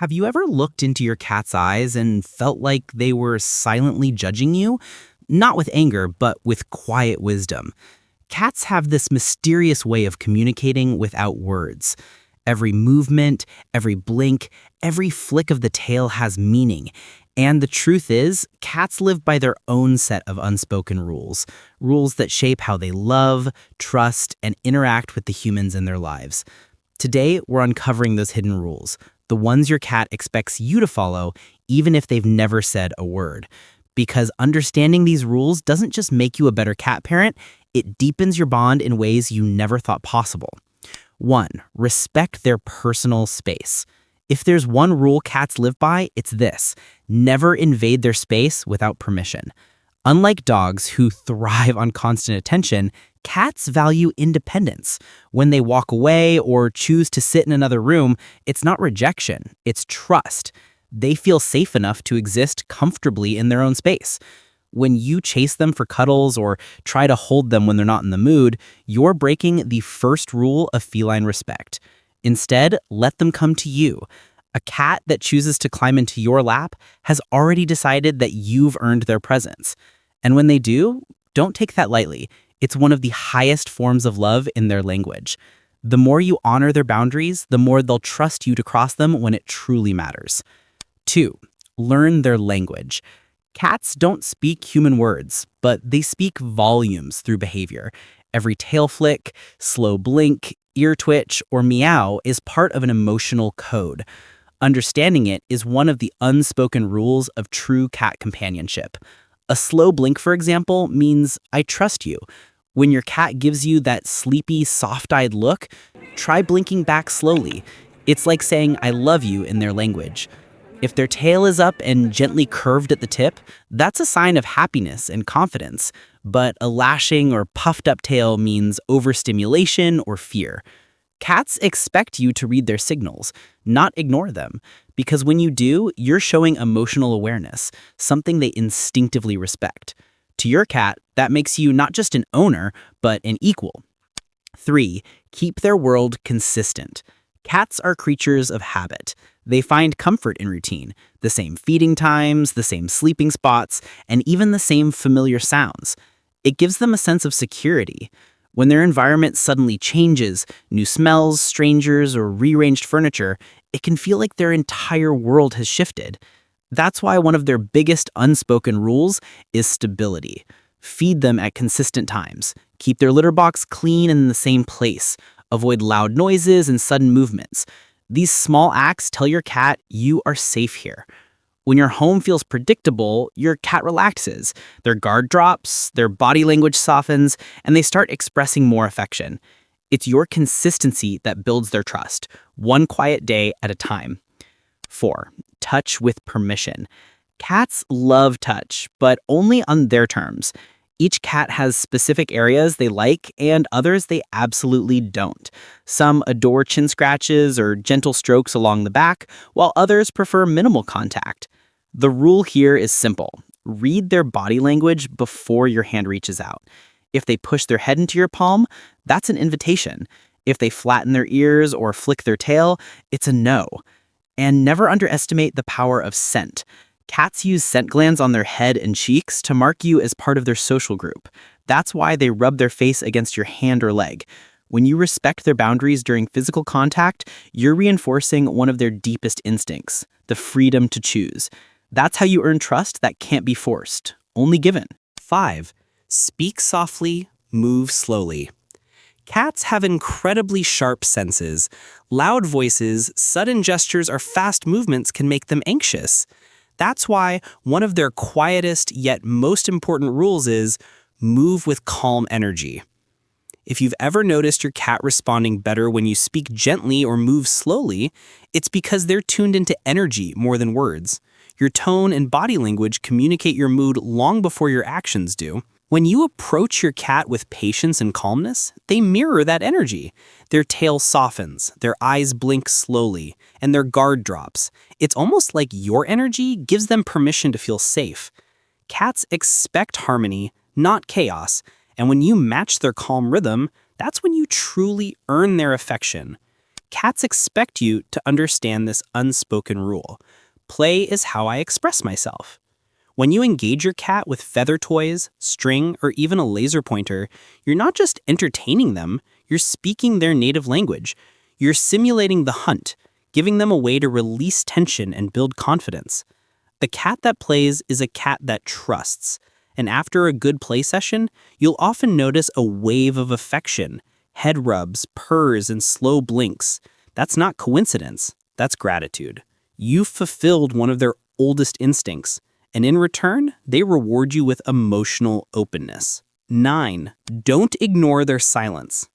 Have you ever looked into your cat's eyes and felt like they were silently judging you? Not with anger, but with quiet wisdom. Cats have this mysterious way of communicating without words. Every movement, every blink, every flick of the tail has meaning. And the truth is, cats live by their own set of unspoken rules. Rules that shape how they love, trust, and interact with the humans in their lives. Today, we're uncovering those hidden rules, the ones your cat expects you to follow, even if they've never said a word. Because understanding these rules doesn't just make you a better cat parent, it deepens your bond in ways you never thought possible. 1. Respect their personal space. If there's one rule cats live by, it's this: never invade their space without permission. Unlike dogs who thrive on constant attention, cats value independence. When they walk away or choose to sit in another room, it's not rejection, it's trust. They feel safe enough to exist comfortably in their own space. When you chase them for cuddles or try to hold them when they're not in the mood, you're breaking the first rule of feline respect. Instead, let them come to you. A cat that chooses to climb into your lap has already decided that you've earned their presence. And when they do, don't take that lightly. It's one of the highest forms of love in their language. The more you honor their boundaries, the more they'll trust you to cross them when it truly matters. 2. Learn their language. Cats don't speak human words, but they speak volumes through behavior. Every tail flick, slow blink, ear twitch, or meow is part of an emotional code. Understanding it is one of the unspoken rules of true cat companionship. A slow blink, for example, means I trust you. When your cat gives you that sleepy, soft-eyed look, try blinking back slowly. It's like saying I love you in their language. If their tail is up and gently curved at the tip, that's a sign of happiness and confidence. But a lashing or puffed up tail means overstimulation or fear. Cats expect you to read their signals, not ignore them, because when you do, you're showing emotional awareness, something they instinctively respect. To your cat, that makes you not just an owner, but an equal. 3. Keep their world consistent. Cats are creatures of habit. They find comfort in routine, the same feeding times, the same sleeping spots, and even the same familiar sounds. It gives them a sense of security. When their environment suddenly changes, new smells, strangers, or rearranged furniture, it can feel like their entire world has shifted. That's why one of their biggest unspoken rules is stability. Feed them at consistent times. Keep their litter box clean and in the same place. Avoid loud noises and sudden movements. These small acts tell your cat you are safe here. When your home feels predictable, your cat relaxes. Their guard drops, their body language softens, and they start expressing more affection. It's your consistency that builds their trust, one quiet day at a time. 4. Touch with permission. Cats love touch, but only on their terms. Each cat has specific areas they like and others they absolutely don't. Some adore chin scratches or gentle strokes along the back, while others prefer minimal contact. The rule here is simple. Read their body language before your hand reaches out. If they push their head into your palm, that's an invitation. If they flatten their ears or flick their tail, it's a no. And never underestimate the power of scent. Cats use scent glands on their head and cheeks to mark you as part of their social group. That's why they rub their face against your hand or leg. When you respect their boundaries during physical contact, you're reinforcing one of their deepest instincts, the freedom to choose. That's how you earn trust that can't be forced, only given. 5. Speak softly, move slowly. Cats have incredibly sharp senses. Loud voices, sudden gestures, or fast movements can make them anxious. That's why one of their quietest yet most important rules is move with calm energy. If you've ever noticed your cat responding better when you speak gently or move slowly, it's because they're tuned into energy more than words. Your tone and body language communicate your mood long before your actions do. When you approach your cat with patience and calmness, they mirror that energy. Their tail softens, their eyes blink slowly, and their guard drops. It's almost like your energy gives them permission to feel safe. Cats expect harmony, not chaos, and when you match their calm rhythm, that's when you truly earn their affection. Cats expect you to understand this unspoken rule. Play is how I express myself. When you engage your cat with feather toys, string, or even a laser pointer, you're not just entertaining them, you're speaking their native language. You're simulating the hunt, giving them a way to release tension and build confidence. A cat that plays is a cat that trusts. And after a good play session, you'll often notice a wave of affection, head rubs, purrs, and slow blinks. That's not coincidence, that's gratitude. You've fulfilled one of their oldest instincts, and in return, they reward you with emotional openness. 9. Don't ignore their silence.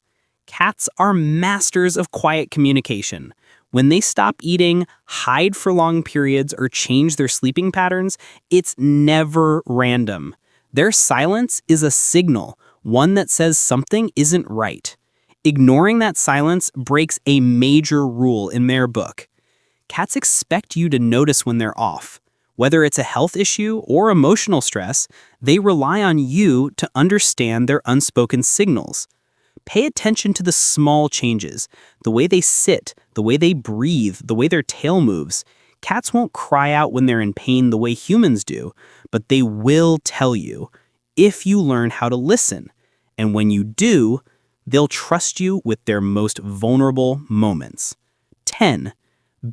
Cats are masters of quiet communication. When they stop eating, hide for long periods, or change their sleeping patterns, it's never random. Their silence is a signal, one that says something isn't right. Ignoring that silence breaks a major rule in their book. Cats expect you to notice when they're off. Whether it's a health issue or emotional stress, they rely on you to understand their unspoken signals. Pay attention to the small changes, the way they sit, the way they breathe, the way their tail moves. Cats won't cry out when they're in pain the way humans do, but they will tell you if you learn how to listen. And when you do, they'll trust you with their most vulnerable moments. 10.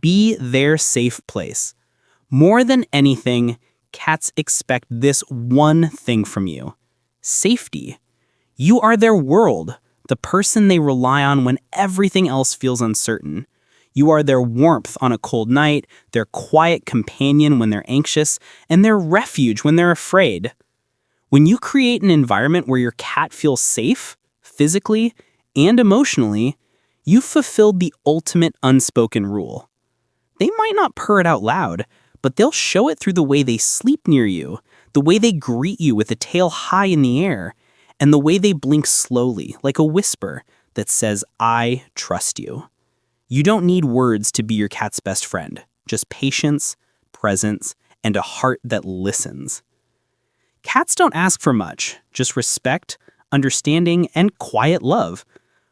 Be their safe place. More than anything, cats expect this one thing from you: safety. You are their world, the person they rely on when everything else feels uncertain. You are their warmth on a cold night, their quiet companion when they're anxious, and their refuge when they're afraid. When you create an environment where your cat feels safe, physically and emotionally, you've fulfilled the ultimate unspoken rule. They might not purr it out loud, but they'll show it through the way they sleep near you, the way they greet you with a tail high in the air, and the way they blink slowly, like a whisper that says, "I trust you." You don't need words to be your cat's best friend, just patience, presence, and a heart that listens. Cats don't ask for much, just respect, understanding, and quiet love.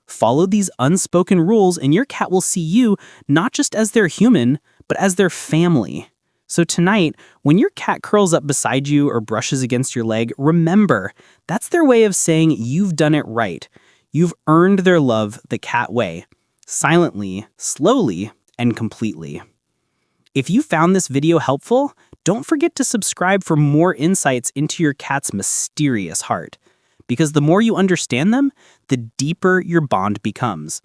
Follow these unspoken rules and your cat will see you not just as their human, but as their family. So tonight, when your cat curls up beside you or brushes against your leg, remember, that's their way of saying you've done it right. You've earned their love the cat way, silently, slowly, and completely. If you found this video helpful, don't forget to subscribe for more insights into your cat's mysterious heart. Because the more you understand them, the deeper your bond becomes.